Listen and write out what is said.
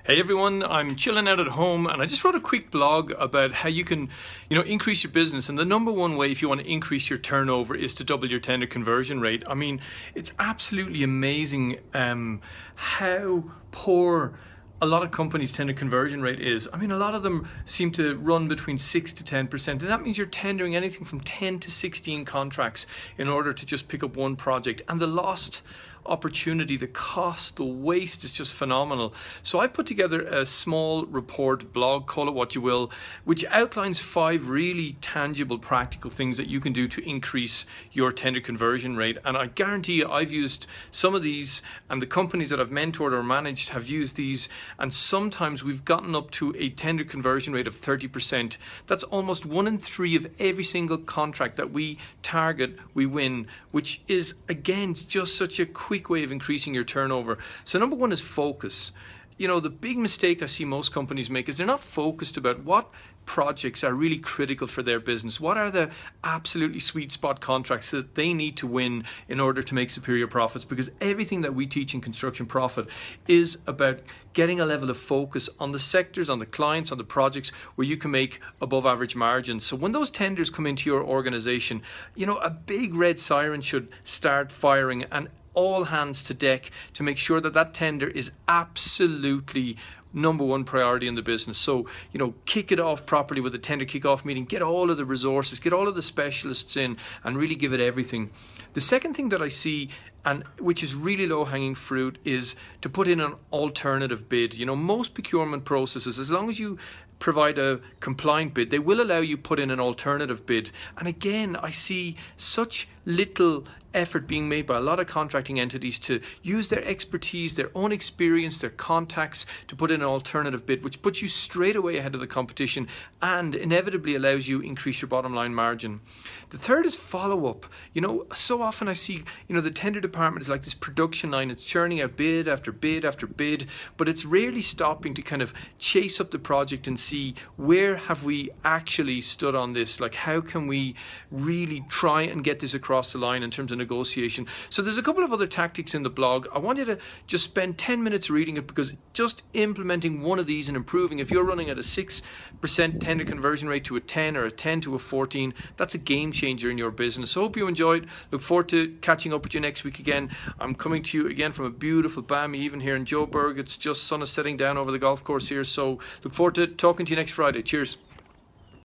Hey everyone, I'm chilling out at home and I just wrote a quick blog about how you can, increase your business. And the number one way if you want to increase your turnover is to double your tender conversion rate. I mean, it's absolutely amazing how poor a lot of companies' tender conversion rate is. I mean, a lot of them seem to run between 6 to 10%, and that means you're tendering anything from 10 to 16 contracts in order to just pick up one project. And the lost opportunity, the cost, the waste is just phenomenal. So I've put together a small report, blog, call it what you will, which outlines 5 really tangible, practical things that you can do to increase your tender conversion rate. And I guarantee you, I've used some of these, and the companies that I've mentored or managed have used these, and sometimes we've gotten up to a tender conversion rate of 30%. That's almost 1 in 3 of every single contract that we target, we win, which is, again, just such a quick way of increasing your turnover. So number 1 is focus. The big mistake I see most companies make is they're not focused about what projects are really critical for their business. What are the absolutely sweet spot contracts that they need to win in order to make superior profits? Because everything that we teach in Construction Profit is about getting a level of focus on the sectors, on the clients, on the projects where you can make above average margins. So when those tenders come into your organization, a big red siren should start firing, and all hands to deck to make sure that that tender is absolutely number 1 priority in the business. So, kick it off properly with a tender kickoff meeting, get all of the resources, get all of the specialists in, and really give it everything. The second thing that I see, and which is really low-hanging fruit, is to put in an alternative bid. Most procurement processes, as long as you provide a compliant bid, they will allow you put in an alternative bid. And again, I see such little effort being made by a lot of contracting entities to use their expertise, their own experience, their contacts to put in an alternative bid, which puts you straight away ahead of the competition and inevitably allows you increase your bottom line margin. The third is follow-up. So often I see, the tender department is like this production line. It's churning out bid after bid after bid, but it's rarely stopping to kind of chase up the project and see where have we actually stood on this. Like, how can we really try and get this across the line in terms of negotiation? So there's a couple of other tactics in the blog. I want you to just spend 10 minutes reading it, because just implementing one of these and improving, if you're running at a 6% tender conversion rate to a 10 or a 10 to a 14, that's a game changer in your business. So I hope you enjoyed. Look forward to catching up with you next week again. I'm coming to you again from a beautiful balmy evening here in Joburg. It's just sun is setting down over the golf course here. So look forward to talking to you next Friday. Cheers.